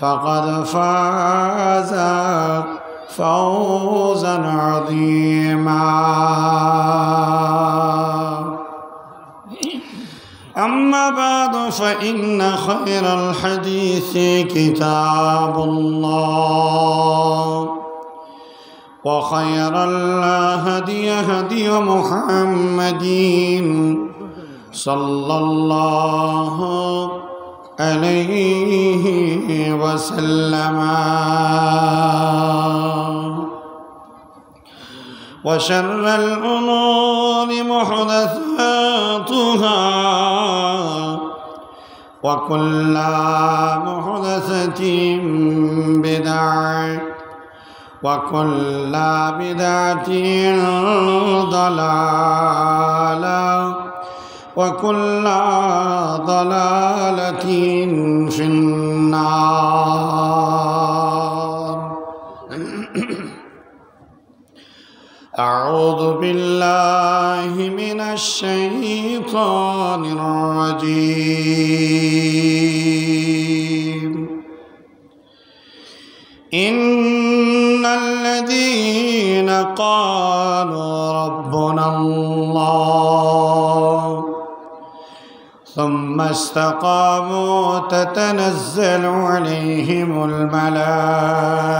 فقد فاز فوزا عظيما. أما بعد فإن خير الحديث كتاب الله وخير الهدي هدي محمد صلى الله عليه وسلم وشر الأمور محدثاتها وكل محدثة بدعة وكل بدعة ضلالة وكل ضلالة في النار. أعوذ بالله من الشيطان الرجيم. إن الذين قالوا ربنا الله ثم استقاموا تتنزل عليهم الملائكة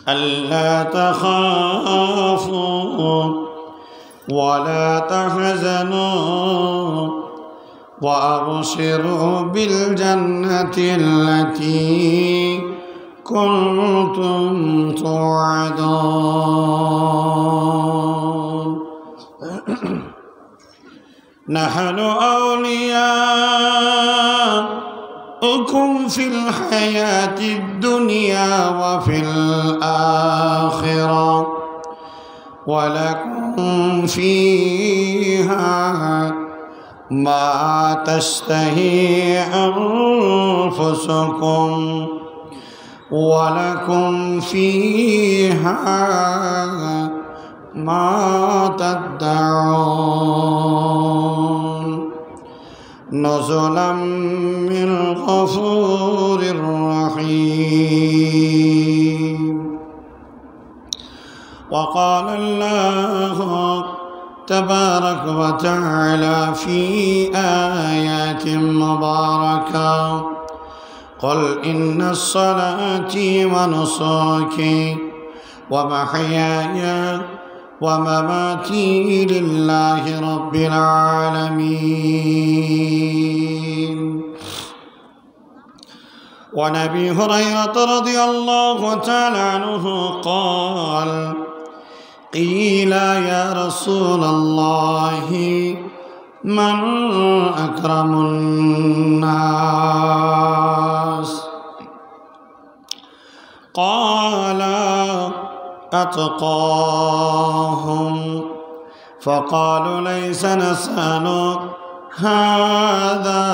ألا تخافوا ولا تحزنوا وأبشروا بالجنة التي كنتم توعدون. نحن أولياؤكم في الحياة الدنيا وفي الآخرة ولكم فيها ما تشتهي أنفسكم ولكم فيها ما تدعون نزلا من غفور رحيم. وقال الله تبارك وتعالى في آيات مباركة قل إن الصلاة ونسكي ومحياي ومماتي لله رب العالمين. وعن أبي هريرة رضي الله تعالى عنه قال قيل يا رسول الله من أكرم الناس؟ قال أتقاهم. فقالوا ليس نسأل هذا.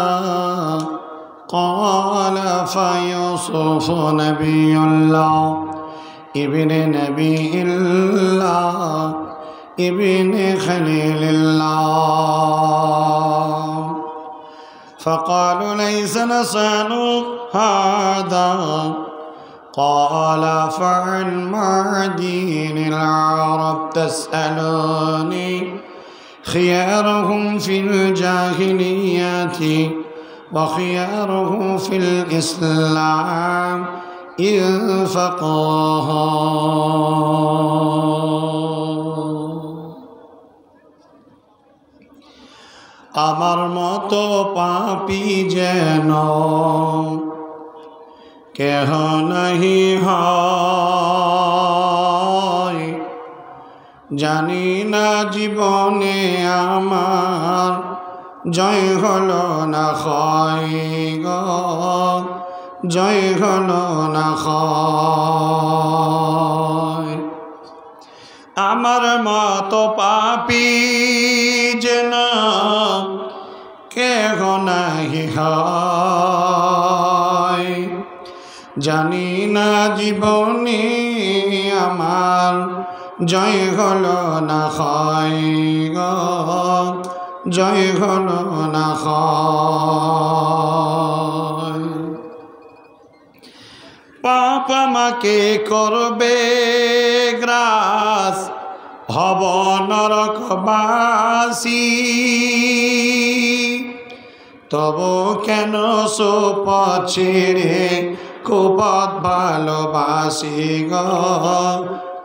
قال فيوسف نبي الله ابن نبي الله ابن خليل الله. فقالوا ليس نسأل هذا. قال فعن معدين العرب تسألوني خيارهم في الجاهلية وخياره في الإسلام إذ فقه. আমার মতো পাপী যেন কেহ নাহি হয়, জানি না জীবনে আমার জয় হলো না হয় গো, জয় হলো না হয়। আমার মতো পাপী যেন কেহ নাহি হয়, জানি না জীবনে আমার জয় হলো না হয় গো, জয় হলো না হয়। আমাকে করবে গ্রাস হব নরকবাসী তবু কেন সোপ ছেড়ে কুপথ ভালোবাসি গো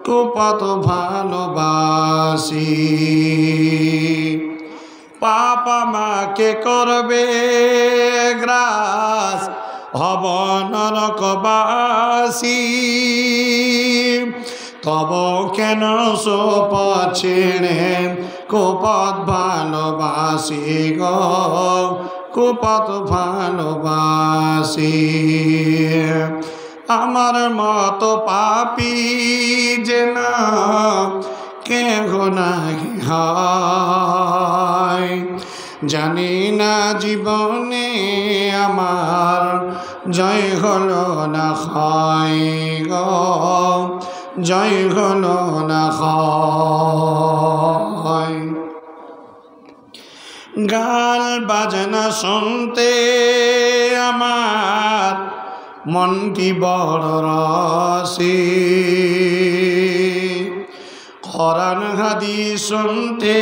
কুপথ ভালোবাসি পাপ আমাকে করবে গ্রাস হব নরকবাসী তব কেন সোপ ছেড়ে কুপথ ভালোবাসি গো কুপথ ভালোবাসি আমার মতো পাপী যেন কেহ নাহি হয় জানি না জীবনে আমার জয় হলো না হয় গো জয় হলো না হয় গান বাজনা শুনতে আমার মনটি বড় রসি কোরআন হাদিস শুনতে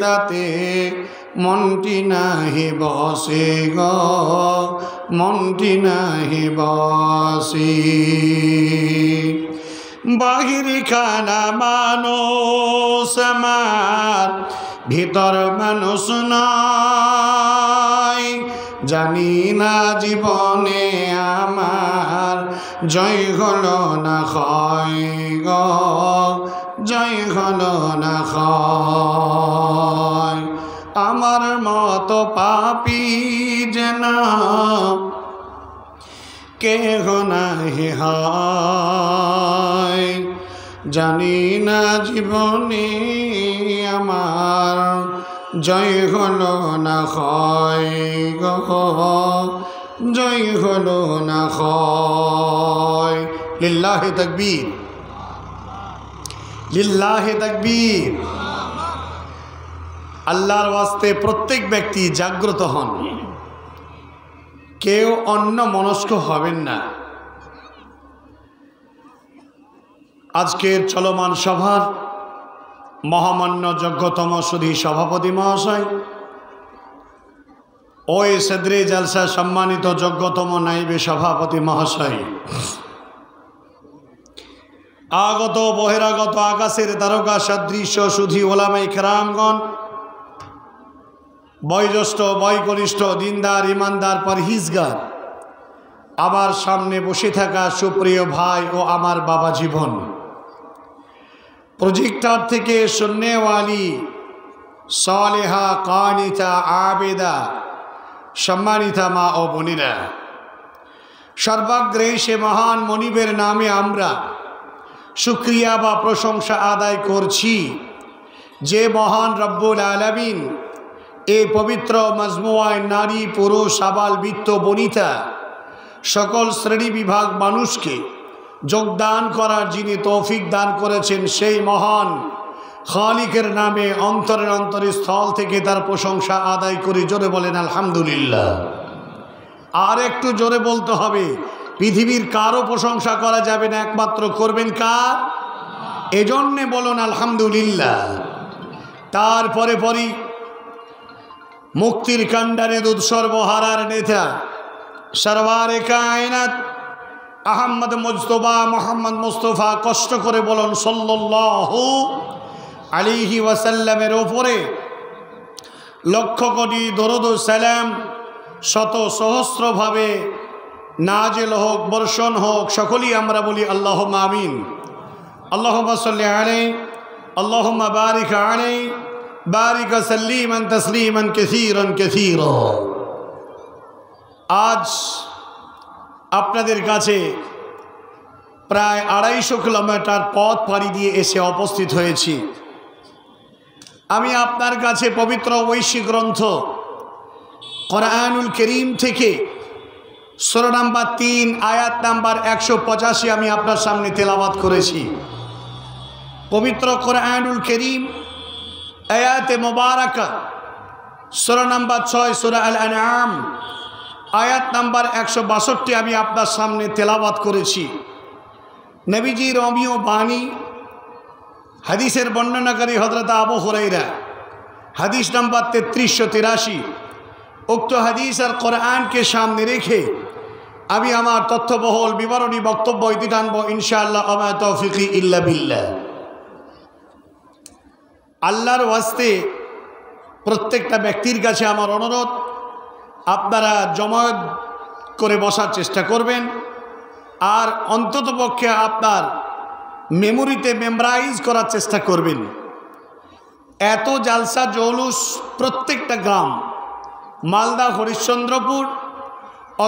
তাতে মনটি নাহি বসে গো মনটি নাহি বসে বাহির খানা মানুষ আমার ভিতর মানুষ নয় জানি না জীবনে আমার জয় হলো না হয় গো জয় হলো না হয় আমার মতো পাপী যেন কেহ নাহি হয় জানি না জীবনে আমার জয় হলো না হয় গো জয় হলো না হয় লিল্লাহে তাকবীর লিল্লাহে তাকবীর আল্লাহর ওয়াস্তে প্রত্যেক ব্যক্তি জাগ্রত হন কেউ অন্য মনস্ক হবেন না আজকের চলমান সভার মহামান্য যোগ্যতম সুধী সভাপতি মহাশয় ওই সদরে জলসা সম্মানিত যোগ্যতম নাইবে সভাপতি মহাশয় আগত বহিরাগত আকাশের তারকা সদৃশ সুধী ওলামায়ে কেরামগণ বয়োজ্যেষ্ঠ বয়কনিষ্ঠ দিনদার ইমানদার পরহিজগার আমার সামনে বসে থাকা সুপ্রিয় ভাই ও আমার বাবা জীবন প্রজেক্টর থেকে শুননেওয়ালি সালেহা কানিতা আবেদা সম্মানিতা মা ও বোনেরা সর্বাগ্রে সে মহান মনিবের নামে আমরা শুকরিয়া বা প্রশংসা আদায় করছি যে মহান রব্বুল আলামিন এই পবিত্র মজমুয়ায় নারী পুরুষ আবাল বৃদ্ধ বনিতা সকল শ্রেণী বিভাগ মানুষকে যোগদান করার যিনি তৌফিক দান করেছেন সেই মহান খালিকের নামে অন্তরের অন্তরস্থল থেকে তার প্রশংসা আদায় করে জোরে বলেন আলহামদুলিল্লাহ আর একটু জোরে বলতে হবে পৃথিবীর কারো প্রশংসা করা যাবে না একমাত্র করবেন কার এজন্যে বলুন আলহামদুলিল্লাহ তারপরে পরই মুক্তির কান্ডারে দুধ সর্বহারার নেতা সরওয়ারে কায়নাত আহমদ মুজতবা মোহাম্মদ মুস্তফা কষ্ট করে বলুন সাল্লাল্লাহু আলাইহি ওয়াসাল্লামের উপরে লক্ষ কোটি দরুদ ও সালাম শত সহস্রভাবে নাজিল হোক বর্ষণ হোক সকলেই আমরা বলি আল্লাহুম্মা আমিন আল্লাহুম্মা সাল্লি আলাইহি আল্লাহুম্মা বারিক আলাইহি বারিক সাল্লিমান তাসলিমান কাসীরান কাসীরা আজ আপনাদের কাছে প্রায় 250 কিলোমিটার পথ পাড়ি দিয়ে এসে উপস্থিত হয়েছি আমি আপনার কাছে পবিত্র ঐশী গ্রন্থ কোরআনুল কারীম থেকে সূরা নাম্বার 3 আয়াত নাম্বার 185 আমি আপনার সামনে তেলাওয়াত করেছি পবিত্র কোরআনুল কারীম আয়াতে মুবারাকা সূরা নাম্বার 6 সূরা আল আনআম আয়াত নাম্বার 162 আমি আপনার সামনে তেলাওয়াত করেছি নবীজির অমীয় বাণী, হাদিসের বর্ণনাকারী হযরত আবু হুরায়রা, হাদিস নাম্বার 3383। উক্ত হাদিস আর কোরআনকে সামনে রেখে আমি আমার তথ্যবহুল বিবরণী বক্তব্য ইতি টানব ইনশাআল্লাহ। আমা তৌফিকি ইল্লা বিল্লাহ। আল্লাহর ওয়াস্তে প্রত্যেকটা ব্যক্তির কাছে আমার অনুরোধ, আপনারা জমায়েত করে বসার চেষ্টা করবেন, আর অন্ততপক্ষে আপনার মেমোরিতে মেমরাইজ করার চেষ্টা করবেন। এত জালসা জৌলুস প্রত্যেকটা গ্রাম, মালদা, হরিশ্চন্দ্রপুর,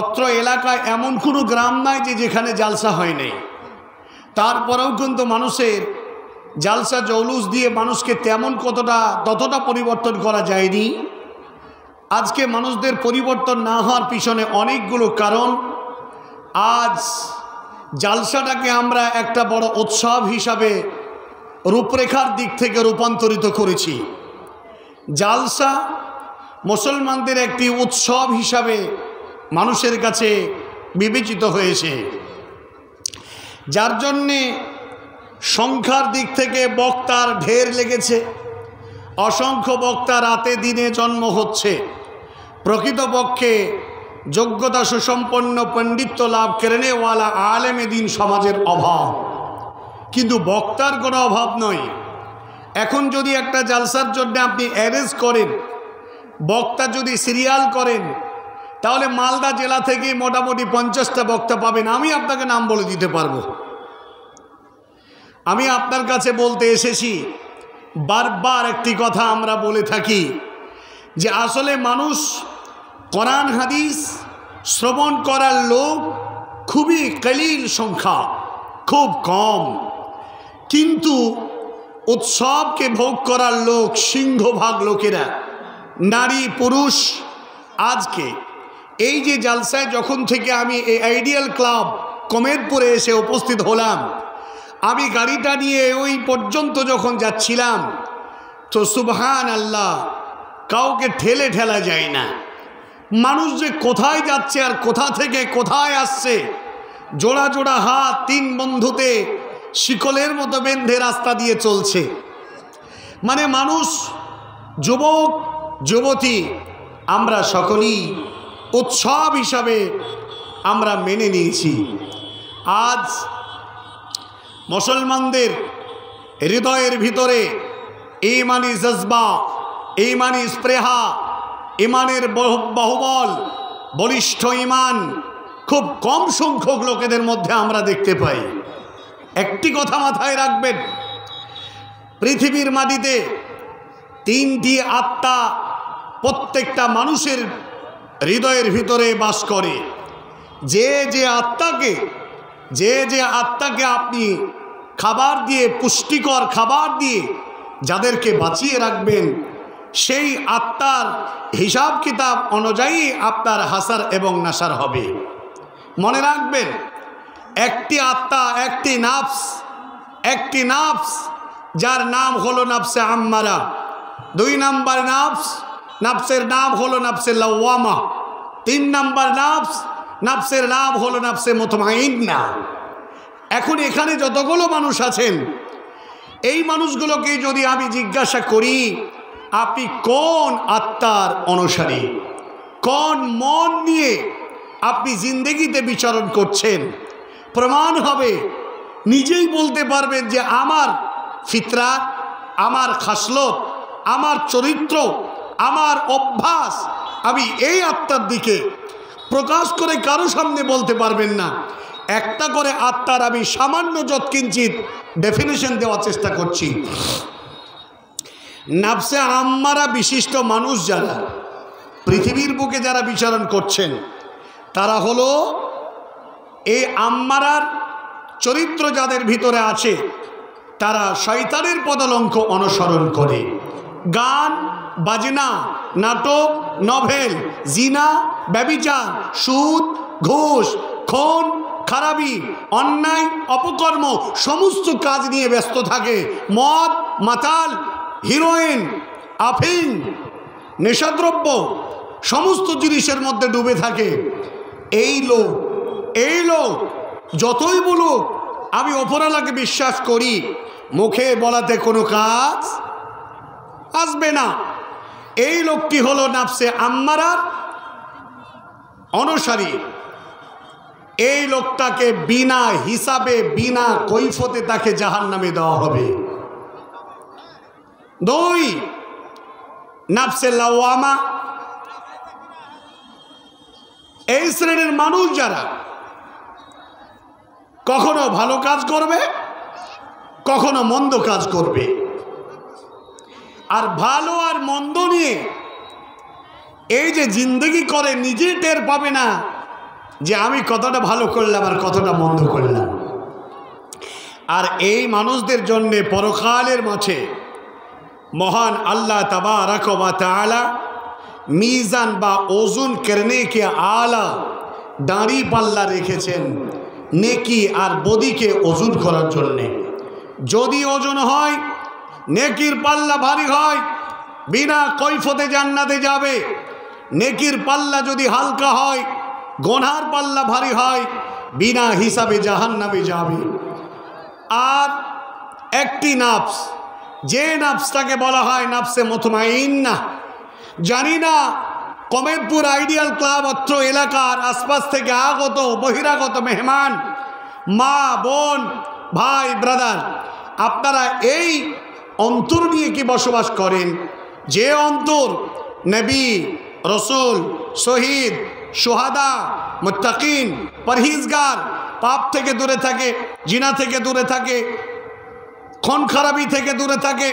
অত্র এলাকায় এমন কোনো গ্রাম নাই যে যেখানে জালসা হয় নাই। তারপরেও কিন্তু মানুষের জালসা জৌলুস দিয়ে মানুষকে ততটা পরিবর্তন করা যায়নি। আজকে মানুষদের পরিবর্তন না হওয়ার পিছনে অনেকগুলো কারণ। আজ জালসাটাকে আমরা একটা বড় উৎসব হিসাবে রূপরেখার দিক থেকে রূপান্তরিত করেছি। জালসা মুসলমানদের একটি উৎসব হিসাবে মানুষের কাছে বিবেচিত হয়েছে, যার জন্যে সংখ্যার দিক থেকে বক্তার ঢের লেগেছে। অসংখ্য বক্তা রাতে দিনে জন্ম হচ্ছে। প্রকৃতপক্ষে যোগ্যতা সুসম্পন্ন পণ্ডিত্য লাভ কেরেনেওয়ালা আলেমে দিন সমাজের অভাব, কিন্তু বক্তার কোনো অভাব নয়। এখন যদি একটা জালসার জন্য আপনি অ্যারেঞ্জ করেন, বক্তা যদি সিরিয়াল করেন, তাহলে মালদা জেলা থেকে মোটামুটি 50টা বক্তা পাবেন। আমি আপনাকে নাম বলে দিতে পারবো। আমি আপনার কাছে বলতে এসেছি, বারবার একটি কথা আমরা বলে থাকি যে আসলে মানুষ কোরআন হাদিস শ্রবণ করার লোক খুবই কলিল সংখ্যা, খুব কম, কিন্তু উৎসবকে ভোগ করার লোক সিংহভাগ লোকেরা, নারী পুরুষ। আজকে এই যে জালসায় যখন থেকে আমি এই আইডিয়াল ক্লাব কমেদপুরে এসে উপস্থিত হলাম, আমি গাড়িটা নিয়ে ওই পর্যন্ত যখন যাচ্ছিলাম, তো সুবহান আল্লাহ, কাউকে ঠেলা যায় না। মানুষ যে কোথায় যাচ্ছে আর কোথা থেকে কোথায় আসছে, জোড়া জোড়া হাত, 3 বন্ধুতে শিকলের মতো বেঁধে রাস্তা দিয়ে চলছে। মানে মানুষ, যুবক যুবতী, আমরা সকলেই উৎসব হিসাবে আমরা মেনে নিয়েছি। আজ মুসলমানদের হৃদয়ের ভিতরে ঈমানি জজবা, ঈমানি স্পৃহা, ঈমানের বাহুবল, বলিষ্ঠ ঈমান খুব কম সংখ্যক লোকেদের মধ্যে আমরা দেখতে পাই। একটি কথা মাথায় রাখবেন, পৃথিবীর মাটিতে 3টি আত্মা প্রত্যেকটা মানুষের হৃদয়ের ভিতরে বাস করে। যে আত্মাকে আপনি খাবার দিয়ে, পুষ্টিকর খাবার দিয়ে যাদেরকে বাঁচিয়ে রাখবেন, সেই আত্মার হিসাব কিতাব অনুযায়ী আপনার হাসার এবং নাসার হবে। মনে রাখবেন, একটি আত্মা, একটি নাফস, যার নাম হলো নাফসে আম্মারা। 2 নাম্বার নাফসের নাম হলো নাফসে লাওয়ামা। 3 নাম্বার নাফসের নাম হলো নাফসে মুতমাইন্না। এখন এখানে যতগুলো মানুষ আছেন, এই মানুষগুলোকে যদি আমি জিজ্ঞাসা করি, আপনি কোন আত্মার অনুসারী, কোন মন নিয়ে আপনি জিন্দেগিতে বিচরণ করছেন, প্রমাণ হবে। নিজেই বলতে পারবেন যে আমার ফিতরাত, আমার খাসলত, আমার চরিত্র, আমার অভ্যাস, আমি এই আত্মার দিকে প্রকাশ করে কারো সামনে বলতে পারবেন না। একটা করে আত্মার আমি সামান্য যৎকিঞ্চিত ডেফিনেশন দেওয়ার চেষ্টা করছি। নাফসে আম্মারা বিশিষ্ট মানুষ যারা পৃথিবীর বুকে যারা বিচরণ করছেন, তারা হলো এই আম্মারার চরিত্র যাদের ভিতরে আছে, তারা শয়তানের পদলঙ্ক অনুসরণ করে। গান বাজনা, নাটক, নভেল, জিনা, ব্যভিচার, সুদ, ঘুষ, খুন, খারাপি, অন্যায়, অপকর্ম সমস্ত কাজ নিয়ে ব্যস্ত থাকে। মদ, মাতাল, হিরোইন, আফিং, নেশাদ্রব্য সমস্ত জিনিসের মধ্যে ডুবে থাকে। এই লোক যতই বলুক আমি ওপরওয়ালাকে বিশ্বাস করি, মুখে বলাতে কোনো কাজ আসবে না। এই লোকটি হলো নাফসে আম্মারার অনুসারী। এই লোকটাকে বিনা হিসাবে বিনা কৈফতে তাকে জাহান্নামে দেওয়া হবে। 2 নাফসে লাওয়ামা। এই শ্রেণীর মানুষ যারা কখনো ভালো কাজ করবে, কখনো মন্দ কাজ করবে, আর ভালো আর মন্দ নিয়ে এই যে জিন্দগি করে, নিজে টের পাবে না যে আমি কতটা ভালো করলাম আর কতটা মন্দ করলাম। আর এই মানুষদের জন্য পরকালের মাঠে মহান আল্লাহ তাবারক ওয়া তাআলা মিজান বা ওজন করনে কে আলা দাঁড়ি পাল্লা রেখেছেন নেকি আর বদিকে ওজন করার জন্যে। যদি ওজন হয়, নেকির পাল্লা ভারী হয়, বিনা কৈফতে জান্নাতে যাবে। নেকির পাল্লা যদি হালকা হয়, গুনার পাল্লা ভারী হয়, বিনা হিসাবে জাহান্নামে যাবে। আর একটি নাফস, যে নাফসটাকে বলা হয় নাফসে মুতমাইন্না। জানি না কমেরপুর আইডিয়াল ক্লাব অত্র এলাকার আশপাশ থেকে আগত বহিরাগত মেহমান, মা বোন ভাই ব্রাদার, আপনারা এই অন্তর নিয়ে কি বসবাস করেন? যে অন্তর নবী, রসুল, শহীদ, সুহাদা, মুত্তাকিন, পরহিজগার, পাপ থেকে দূরে থাকে, জিনা থেকে দূরে থাকে, খুন খারাপি থেকে দূরে থাকে,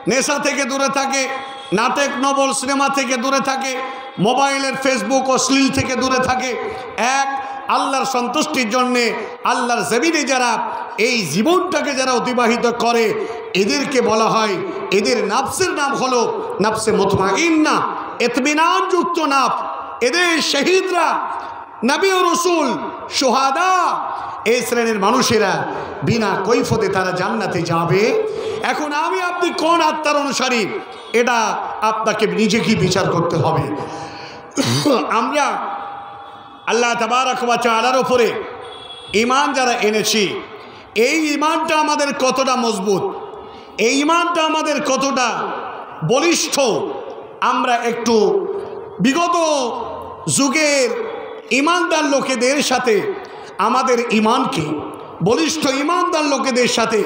নেশা থেকে দূরে থাকে, নাটক নবল সিনেমা থেকে দূরে থাকে, মোবাইলের ফেসবুক অশ্লীল থেকে দূরে থাকে, এক আল্লাহর সন্তুষ্টির জন্যে আল্লাহর জমিনে যারা এই জীবনটাকে যারা অতিবাহিত করে, এদেরকে বলা হয়, এদের নাফসের নাম হলো নাফসে মুতমাইন্না, ইতমিনানযুক্ত নাফস। এদের শহীদরা, নবী ও রসুল, সুহাদা, এই শ্রেণীর মানুষেরা বিনা কৈফতে তারা জান্নাতে যাবে। এখন আমি আপনি কোন আত্মার অনুসারী, এটা আপনাকে নিজেকেই বিচার করতে হবে। আমরা আল্লাহ তাবারক ওয়া তাআলার উপরে ঈমান যারা এনেছি, এই ঈমানটা আমাদের কতটা মজবুত, এই ঈমানটা আমাদের কতটা বলিষ্ঠ, আমরা একটু বিগত যুগের ঈমানদার লোকেদের সাথে আমাদের ঈমানকে, বলিষ্ঠ ঈমানদার লোকেদের সাথে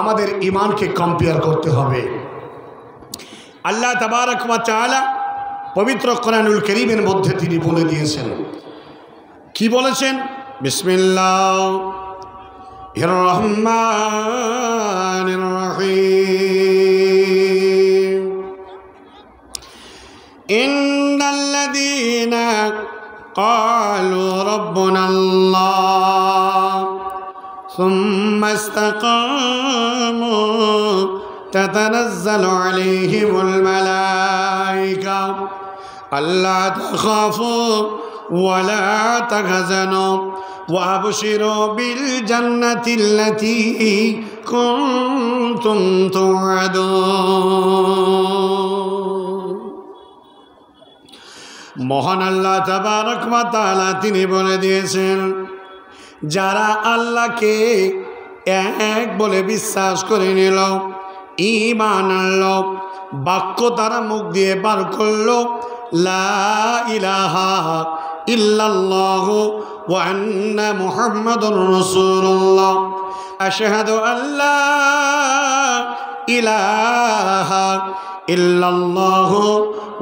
আমাদের ঈমানকে কম্পেয়ার করতে হবে। আল্লাহ তাবারক ওয়া তাআলা পবিত্র কোরআনুল কারীমের মধ্যে তিনি বলে দিয়েছেন, কি বলেছেন? বিসমিল্লাহির রহমানির রহিম। ইন্নাল্লাযীনা ক্বালু রাব্বুনাল্লাহ সুম্মা ইসতাকামু তাতানাজ্জালু আলাইহিমুল মালায়েকা আল্লা তাখাফু ওয়া লা তাহজানু ওয়া আবশিরু বিল জান্নাতিল্লাতী কুনতুম তুআদুন। মহান আল্লাহ তাবারক ওয়া তাআলা তিনি বলে দিয়েছেন, যারা আল্লাহকে এক বলে বিশ্বাস করে নিল, ঈমান আনলো, বাক্য তারা মুখ দিয়ে বার করলো, লা ইলাহা ইল্লাল্লাহু ওয়া আন্না মুহাম্মাদুর রাসূলুল্লাহ, আশহাদু আল্লা ইলাহা ইল্লাল্লাহু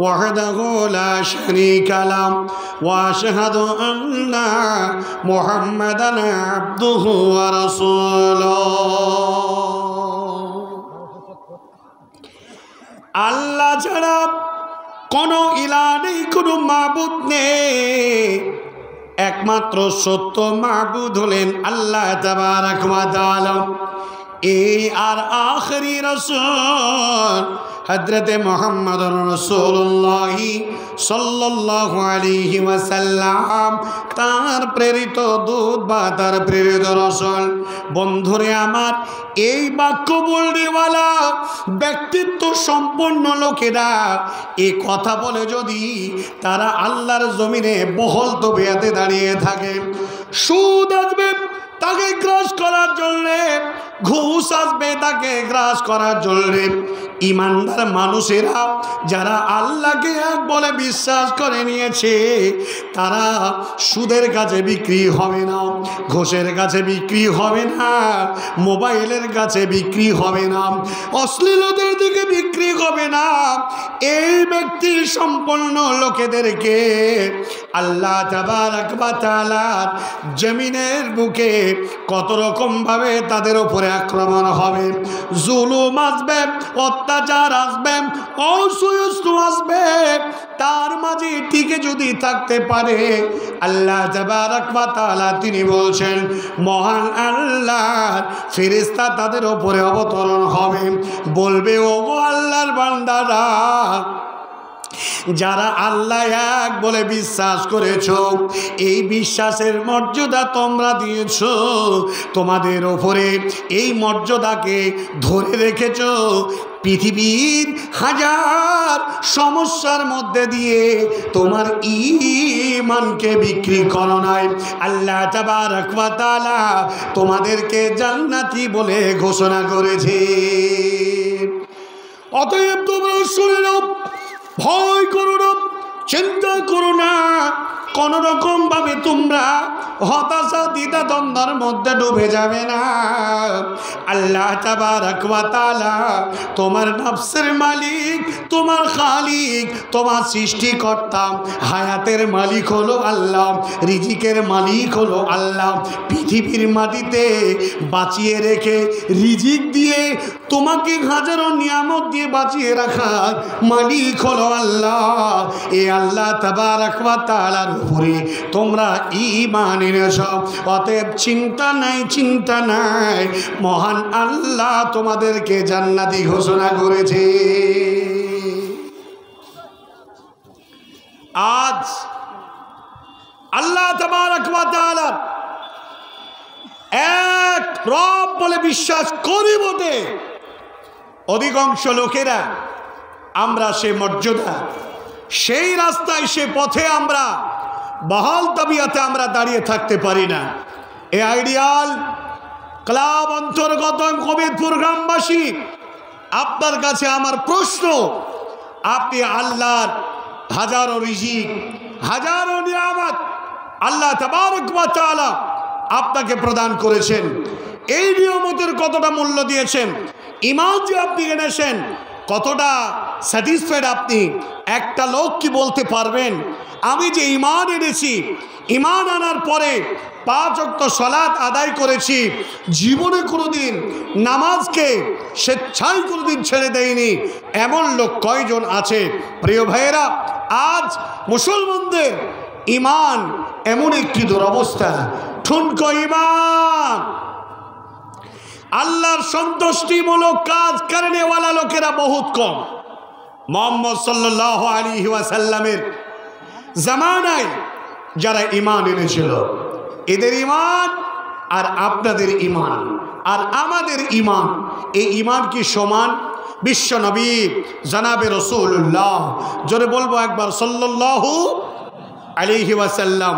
ওয়াহদাহু লা শারীকা লাহু ওয়া আশহাদু আন্না মুহাম্মাদান আবদুহু ওয়া রাসূলুহু। আল্লাহ ছাড়া কোনো ইলাহ নেই, কোনো মাবুদ নেই, একমাত্র সত্য মাবুদ হলেন আল্লাহ তাবারক ওয়া তাআলা। এই আর আখরি রাসূল হযরতে মুহাম্মদুর রাসূলুল্লাহ সাল্লাল্লাহু আলাইহি ওয়াসাল্লাম, তার প্রেরিত দূত বা তার প্রেরিত রাসূল। বন্ধুরে আমার, এই বাক্য বলনেওয়ালা ব্যক্তিত্ব সম্পন্ন লোকেরা এই কথা বলে যদি তারা আল্লাহর জমিনে বহল তবিয়াতে দাঁড়িয়ে থাকে, সুদ আসবে, তাকে গ্রাস করার জন্যে, ঘুষ আসবে তাকে গ্রাস করার জন্যে। ইমানদার মানুষেরা যারা আল্লাহকে এক বলে বিশ্বাস করে নিয়েছে, তারা সুদের কাছে বিক্রি হবে না, ঘুষের কাছে বিক্রি হবে না, মোবাইলের কাছে বিক্রি হবে না, অশ্লীলতার দিকে বিক্রি হবে না। এই ব্যক্তি সম্পন্ন লোকেদেরকে আল্লাহ তাবারক ওয়া তাআলা জমিনের বুকে কত রকম ভাবে তাদের উপরে আক্রমণ হবে, জুলুম আসবে, অত্যাচার আসবে, অসুস্থ আসবে। তার মাঝে টিকে যদি থাকতে পারে, আল্লাহ তাবারক ওয়া তাআলা তিনি বলছেন মহান আল্লাহর ফেরেশতা তাদের উপরে অবতরণ হবে, বলবে ওগো আল্লাহর বান্দারা, যারা আল্লাহ এক বলে বিশ্বাস করেছ, এই বিশ্বাসের মর্যাদা তোমরা দিয়েছ, তোমাদের ওপরে এই মর্যাদাকে ধরে রেখেছ, পৃথিবীর হাজার সমস্যার মধ্যে দিয়ে তোমার ঈমানকে বিক্রি করো নাই। আল্লাহ তাবারক ওয়া তাআলা তোমাদেরকে জান্নাতি বলে ঘোষণা করেছে। অতএব তোমরা শুনে নাও, ভয় করো না, চিন্তা করো না, কোন রকম ভাবে তোমরা হতাশা দ্বিধা দ্বন্দ্বের মধ্যে ডুবে যাবে না। আল্লাহ তাবারক ওয়া তাআলা তোমার নফসের মালিক, তোমার খালিক, তোমার সৃষ্টিকর্তা। হায়াতের মালিক হলো আল্লাহ, রিজিকের মালিক হলো আল্লাহ। পৃথিবীর মাটিতে বাঁচিয়ে রেখে রিজিক দিয়ে তোমাকে হাজারো নিয়ামত দিয়ে বাঁচিয়ে রাখার মালিক হলো আল্লাহ। এ আল্লাহ তাবারক ওয়া তাআলার উপরে তোমরা ঈমান এনেছ। অতএব চিন্তা নাই, চিন্তা নাই, মহান আল্লাহ তোমাদেরকে জান্নাতি ঘোষণা করেছে। আজ আল্লাহ তাবারক ওয়া তাআলা এক রব বলে বিশ্বাস করি বটে, অধিকাংশ লোকেরা আমরা সে মর্যাদা, সেই রাস্তায়, সে পথে আমরা বহাল তবিয়তে আমরা দাঁড়িয়ে থাকতে পারি না। এই আইডিয়াল ক্লাব অন্তর্গত কবিরপুর গ্রামবাসী, আপনার কাছে আমার প্রশ্ন, আপনি আল্লাহর হাজারো রিজিক, হাজারো নিয়ামত আল্লাহ তাবারক ওয়া তাআলা আপনাকে প্রদান করেছেন, এই নিয়ামতের কতটা মূল্য দিয়েছেন? ঈমান যে আপনি এনেছেন, কতটা স্যাটিসফাইড আপনি? একটা লোক কি বলতে পারবেন আমি যে ঈমান এনেছি, ঈমান আনার পরে 5 ওয়াক্ত সালাত আদায় করেছি, জীবনে কোনোদিন নামাজকে স্বেচ্ছায় কোনোদিন ছেড়ে দেয়নি, এমন লোক কয়জন আছে? প্রিয় ভাইয়েরা, আজ মুসলমানদের ঈমান এমন একটি দুরবস্থা, ঠুনকো ঈমান। আল্লাহর সন্তুষ্টিমূলক কাজ করেনেওয়ালা লোকেরা বহুত কম। মুহাম্মদ সাল্লাল্লাহু আলাইহি ওয়াসাল্লামের জামানায় যারা ঈমান এনেছিল, এদের ঈমান আর আপনাদের ঈমান আর আমাদের ঈমান, এই ঈমান কি সমান? বিশ্ব নবী জনাবে রাসূলুল্লাহ, জোরে বলবো একবার সাল্লাল্লাহু আলাইহি ওয়াসাল্লাম,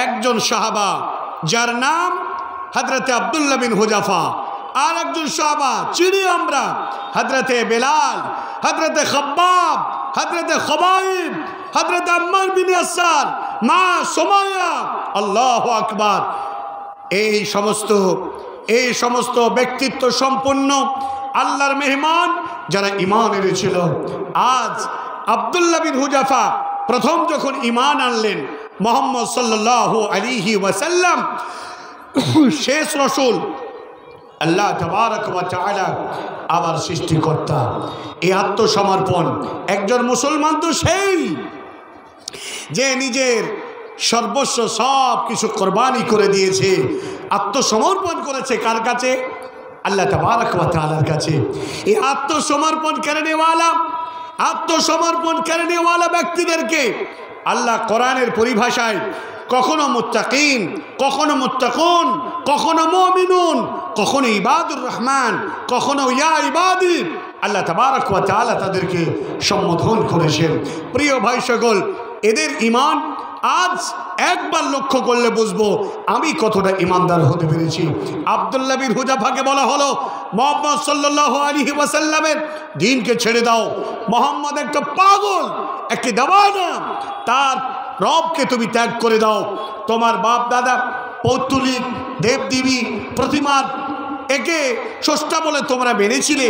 একজন সাহাবা যার নাম হযরতে আব্দুল্লাহ বিন হুযাফা, আর একজন সাহাবা চিনি আমরা, হযরতে বেলাল, হযরতে খাব্বাব, হযরতে খুবাইব, হযরতে আম্মার বিন ইয়াসার, মা সুমাইয়া। আল্লাহু আকবার। এই সমস্ত ব্যক্তিত্ব সম্পন্ন আল্লাহর মেহমান যারা ঈমান এনেছিল। আজ আব্দুল্লাহ বিন হুযাফা প্রথম যখন ঈমান আনলেন, মুহাম্মদ সাল্লাল্লাহু আলাইহি ওয়াসাল্লাম শেষ রাসূল, আল্লাহ তাবারক ওয়া তাআলা আবার সৃষ্টিকর্তা। এই আত্মসমর্পণ, একজন মুসলমান তো সেই যে নিজের সর্বস্ব সব কিছু কোরবানি করে দিয়েছে, আত্মসমর্পণ করেছে। কার কাছে? আল্লাহ তাবারক ওয়া তাআলার কাছে। এই আত্মসমর্পণ করেনেওয়ালা ব্যক্তিদেরকে আল্লাহ কোরআনের পরিভাষায় কখনো মুত্তাকিন, কখনো মুত্তাকুন, কখনো মুমিনুন, কখনো ইবাদুর রহমান, কখনো ইয়া ইবাদি, আল্লাহ তাবারক ওয়া তাআলা তাদেরকে সম্বোধন করেছেন। প্রিয় ভাই সকল, এদের ঈমান আজ একবার লক্ষ্য করলে বুঝবো আমি কতটা ইমানদার হতে পেরেছি। আব্দুল্লাহ বিন হুযাফাকে বলা হলো, মুহাম্মদ সাল্লাল্লাহু আলাইহি ওয়াসাল্লামের দ্বীনকে ছেড়ে দাও। মুহাম্মদ একটা পাগল, একটি দেওয়ানা, তার রবকে তুমি ত্যাগ করে দাও। তোমার বাপ দাদা পৌত্তলিক দেবদেবী প্রতিমার একে স্রষ্টা বলে তোমরা মেনেছিলে,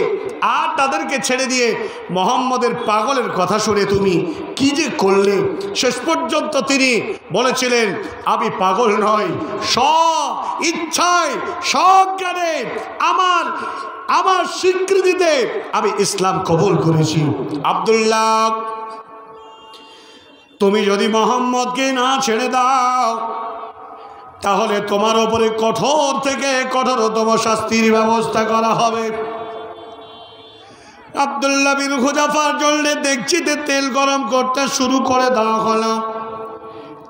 আর তাদেরকে ছেড়ে দিয়ে মোহাম্মদের পাগলের কথা শুনে তুমি কি যে করলে। শেষ পর্যন্ত তিনি বলেছিলেন, আমি পাগল নই, ইচ্ছায় সজ্ঞানে আমার স্বীকৃতিতে আমি ইসলাম কবুল করেছি। আব্দুল্লাহ, তুমি যদি মোহাম্মদকে না ছেড়ে দাও তাহলে তোমার উপরে কঠোর থেকে কঠোরতম শাস্তির ব্যবস্থা করা হবে। আব্দুল্লাহ বিন হুযাফার জন্য দেখছিতে তেল গরম করতে শুরু করে দেওয়া হলো।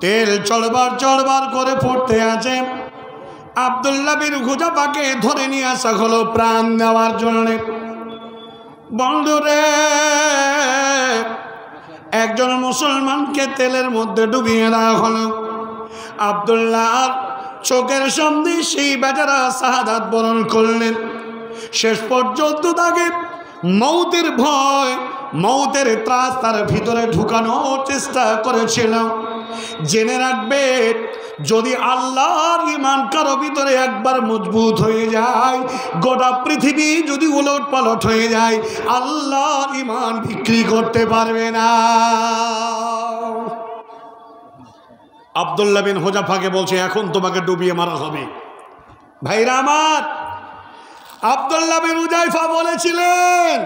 তেল চড়বার করে ফুটতে আছে। আব্দুল্লাহ বিন হুযাফাকে ধরে নিয়ে আসা হলো প্রাণ দেওয়ার জন্য। বন্ধুরে, একজন মুসলমানকে তেলের মধ্যে ডুবিয়ে দেওয়া হলো। আব্দুল্লাহর চোখের সামনে সেই বেচারা শাহাদাত বরণ করলেন। শেষ পর্যন্ত তাকে মৌতের ভয়, মৌতের ত্রাস তার ভিতরে ঢুকানোর চেষ্টা করেছিল। জেনে রাখবে, যদি আল্লাহর ঈমান কারো ভিতরে একবার মজবুত হয়ে যায়, গোটা পৃথিবী যদি উলট পালট হয়ে যায়, আল্লাহর ঈমান বিক্রি করতে পারবে না। আব্দুল্লাহ বিন হুযাফাকে বলছে, এখন তোমাকে ডুবিয়ে মারা হবে। ভাইরা আমার, আব্দুল্লাহ বিন হুযাফা বলেছিলেন,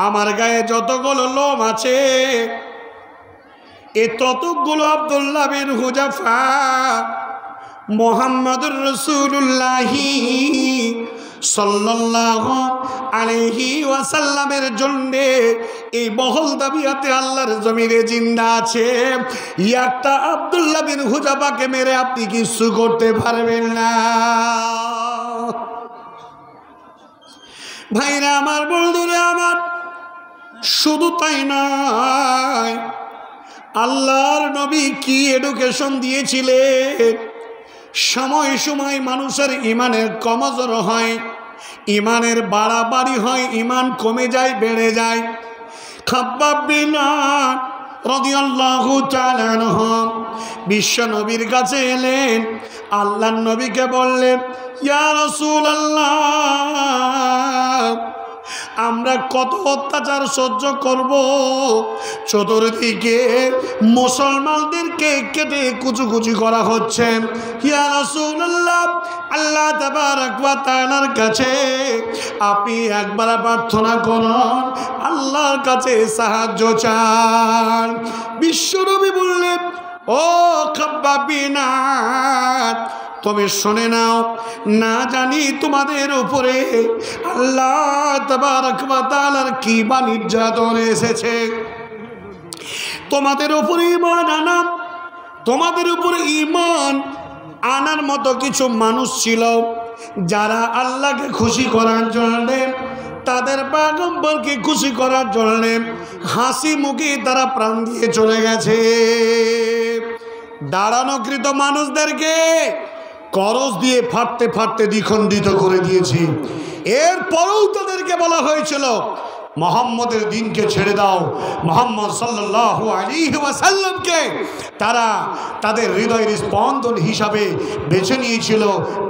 আমার গায়ে যতগুলো লোম আছে এ ততগুলো আব্দুল্লাহ বিন হুযাফা মুহাম্মদুর রাসূলুল্লাহ সাল্লাল্লাহু আলাইহি ওয়াসাল্লামের জন্য এই বহল দাবিয়াতে আল্লাহর জমিনে জিন্দা আছে। একটা আব্দুল্লাহ বিন হুযাফাকে মেরে আপনি কিছু করতে পারবেন না। ভাইরা আমার, বন্ধুরা আমার, শুধু তাই নয়, আল্লাহর নবী কি এডুকেশন দিয়েছিলেন। সময় সময় মানুষের ইমানের কমজোর হয়, ইমানের বাড়াবাড়ি হয়, ইমান কমে যায়, বেড়ে যায়। খাব্বাব বিন রাদিয়াল্লাহু তাআলা আনহু বিশ্ব নবীর কাছে এলেন। আল্লাহর নবীকে বললেন, ইয়া রাসূলুল্লাহ, আমরা কত অত্যাচার সহ্য করব, চতুর্দিকে মুসলমানদেরকে কেটে কুচি করা হচ্ছে। ইয়া রাসূলুল্লাহ, আল্লাহ তাবারক ওয়া তাআলার কাছে আপনি একবার প্রার্থনা করুন, আল্লাহর কাছে সাহায্য চান। বিশ্বনবী বললেন, ও খাব্বাব বিন আদ, তুমি শুনে নাও, না জানি তোমাদের উপরে আল্লাহ তাবারক ওয়া তাআলার কি বা নির্যাতন এসেছে। তোমাদের উপরে ঈমান আনা, তোমাদের উপরে ঈমান আনার মতো কিছু মানুষ ছিল যারা আল্লাহকে খুশি করার জন্য, তাদের পয়গম্বরকে খুশি করার জন্য হাসি মুখে তারা প্রাণ দিয়ে চলে গেছে। দাঁড়ানোকৃত মানুষদেরকে করজ দিয়ে ফাটতে ফাটতে দ্বিখণ্ডিত করে দিয়েছে। এরপরেও তাদেরকে বলা হয়েছিল, মুহাম্মদের দ্বীনকে ছেড়ে দাও। মুহাম্মদ সাল্লাল্লাহু আলাইহি ওয়াসাল্লামকে তারা তাদের হৃদয়ের স্পন্দন হিসাবে বেছে নিয়েছিল,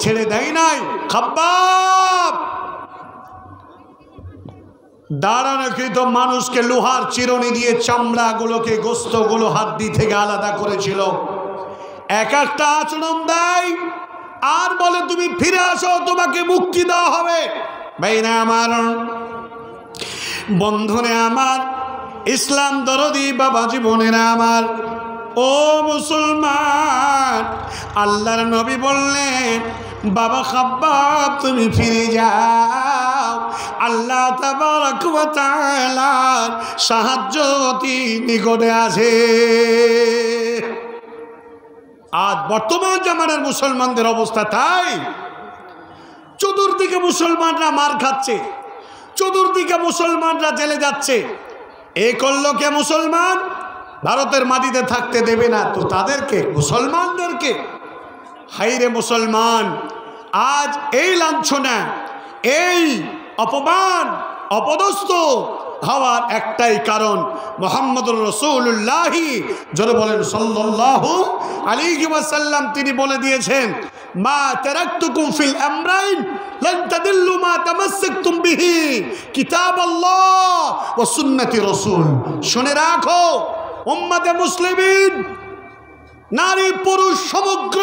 ছেড়ে দেয় নাই। খাব্বাব দাঁড়ানোকৃত মানুষকে লোহার চিরুনি দিয়ে চামড়াগুলোকে, গোস্তগুলো হাড্ডি থেকে আলাদা করেছিল। এক একটা আচরণ দেয় আর বলে, তুমি ফিরে আসো, তোমাকে মুক্তি দেওয়া হবে। ভাইরা আমার, বন্ধুরা আমার, ইসলাম দরদি বাবা জীবনেরা আমার, ও মুসলমান, আল্লাহর নবী বললেন, বাবা খাব্বাব তুমি ফিরে যাও, আল্লাহ তাবারক ওয়া তাআলার সাহায্য অতি নিকটে আছে। আজ বর্তমান জামানার মুসলমানদের অবস্থা তাই। চতুর্দিকে মুসলমানরা মার খাচ্ছে, চতুর্দিকে মুসলমানরা জেলে যাচ্ছে। এ করলো কে মুসলমান? ভারতের মাটিতে থাকতে দেবে না, তো তাদেরকে মুসলমানদেরকে, হাইরে মুসলমান, আজ এই লাঞ্ছনা, এই অপমান, অপদস্থ হওয়ার একটাই কারণ, মুহাম্মদুর রাসূলুল্লাহ যারা বলেন সাল্লাল্লাহু আলাইহি ওয়াসাল্লাম, তিনি বলে দিয়েছেন, মা তারাকতুকুম ফিল আমরাইন লান তাদিল্লু মা তামাসসাকতুম বিহি কিতাবাল্লাহ ওয়া সুন্নতি রাসূল। শুনে রাখো উম্মতে মুসলিমিন, নারী পুরুষ সমগ্র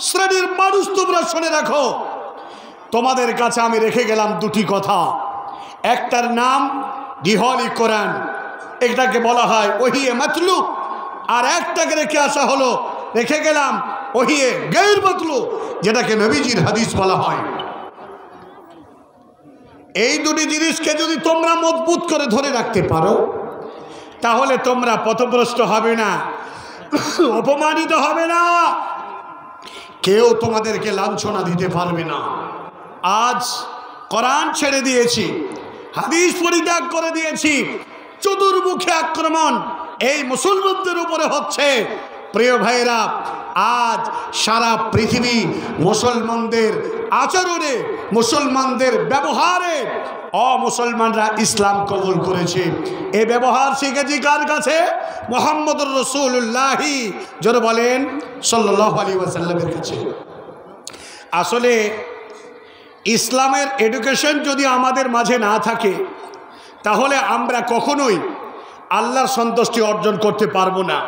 শ্রেণীর মানুষ, তোমরা শুনে রাখো, তোমাদের কাছে আমি রেখে গেলাম দুটি কথা। একটার নাম দিহলি কোরআন, এটাকে বলা হয় ওহিয়ে মাতলু, আর একটাকে রেখে গেলাম ওহিয়ে গায়র মাতলু, যেটাকে নবীজির হাদিস বলা হয়। এই দুটি জিনিসকে যদি তোমরা মজবুত করে ধরে রাখতে পারো, তাহলে তোমরা পথভ্রষ্ট হবে না, অপমানিত হবে না, কেউ তোমাদেরকে লাঞ্ছনা দিতে পারবে না। আজ কোরআন ছেড়ে দিয়েছি, হাদিস পরিত্যাগ করে দিয়েছি, চতুর্মুখে আক্রমণ এই মুসলমানদের উপরে হচ্ছে। প্রিয় ভাইরা, আজ সারা পৃথিবী মুসলমানদের আচরণে, মুসলমানদের ব্যবহারে অমুসলমানরা ইসলাম কবুল করেছে। এই ব্যবহার শিখেছি কার কাছে? মুহাম্মদুর রাসূলুল্লাহ যারা বলেন সাল্লাল্লাহু আলাইহি ওয়াসাল্লামের কাছে। আসলে ইসলামের এডুকেশন যদি আমাদের মাঝে না থাকে, তাহলে আমরা কখনোই আল্লাহর সন্তুষ্টি অর্জন করতে পারবো না।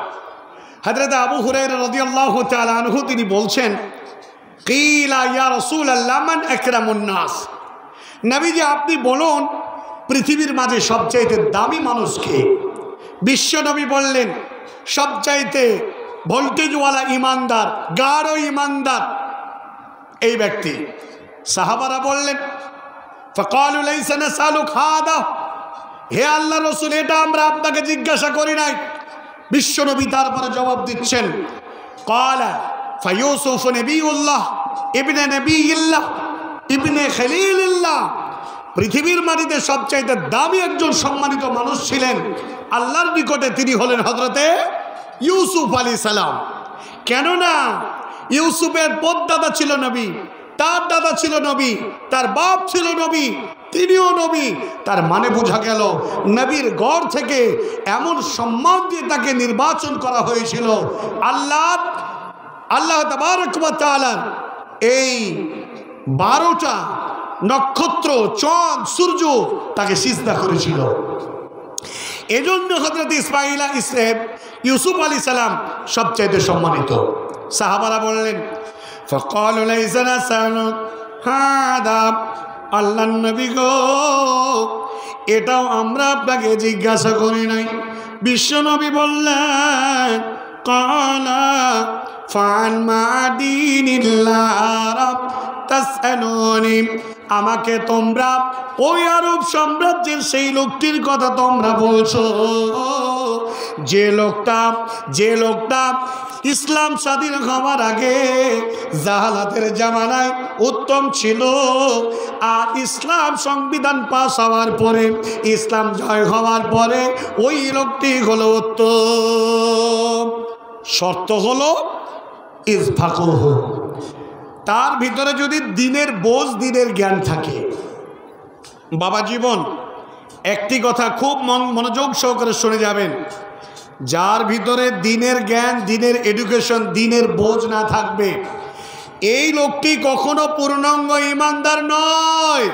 হযরত আবু হুরায়রা রাদিয়াল্লাহু তাআলা আনহু তিনি বলছেন, কিলা ইয়া রাসূলুল্লাহ মান আকরামুন নাস, নবীজি আপনি বলুন পৃথিবীর মাঝে সবচাইতে দামি মানুষ কে? বিশ্ব নবী বললেন সবচাইতে ভোল্টেজওয়ালা ইমানদার, গাঢ় ইমানদার এই ব্যক্তি। সাহাবারা বললেন, ফাকালু লাইসা নাসালুক হাদা, হে আল্লাহ রাসূল, এটা আমরা আপনাকে জিজ্ঞাসা করি নাই। বিশ্বনবী তারপরে জবাব দিচ্ছেন, ক্বালা ফায়ুসুফ নবিয়ুল্লাহ ইবনে নবিয়িল্লাহ ইবনে খলিলিল্লাহ, পৃথিবীর মাটিতে সবচাইতে দামি একজন সম্মানিত মানুষ ছিলেন আল্লাহর নিকটে, তিনি হলেন হযরতে ইউসুফ আলাইহিস সালাম। কেননা ইউসুফের পদদাদা ছিল নবী, তার দাদা ছিল নবী, তার বাপ ছিল নবী, তিনিও নবী। তার মানে বোঝা গেল নবীর গড় থেকে এমন সম্মান দিয়ে তাকে নির্বাচন করা হয়েছিল। আল্লাহ তাবারক ওয়া তাআলা এই 12টা নক্ষত্র, চাঁদ, সূর্য তাকে সিজদা করেছিল। এজন্য হযরত ইউসুফ আলাইহিস সালাম সবচেয়ে সম্মানিত। সাহাবারা বললেন, ফাকালু লাইসা নাসালুক হাদা, আল্লাহর নবী গো, এটাও আমরা আপনাকে জিজ্ঞাসা করি নাই। বিশ্ব নবী বললেন, ক্বালা ফান মাদিনিল্লাহ তাসআলুনি, আমাকে তোমরা ওই আরব সাম্রাজ্যের সেই লোকটির কথা তোমরা বলছো, যে লোকটা ইসলাম স্বাধীন হওয়ার আগে জাহালাতের জামানায় উত্তম ছিল, আর ইসলাম সংবিধান পাস হওয়ার পরে, ইসলাম জয় হওয়ার পরে ওই লোকটি হলো উত্তম। শর্ত হলো ইসফাকুহু, তার ভিতরে যদি দিনের বোঝ, দিনের জ্ঞান থাকে। বাবা জীবন, একটি কথা খুব মনোযোগ সহকারে শুনে যাবেন, যার ভিতরে দিনের জ্ঞান, দিনের এডুকেশন, দিনের বোঝ না থাকবে, এই লোকটি কখনো পূর্ণাঙ্গ ইমানদার নয়।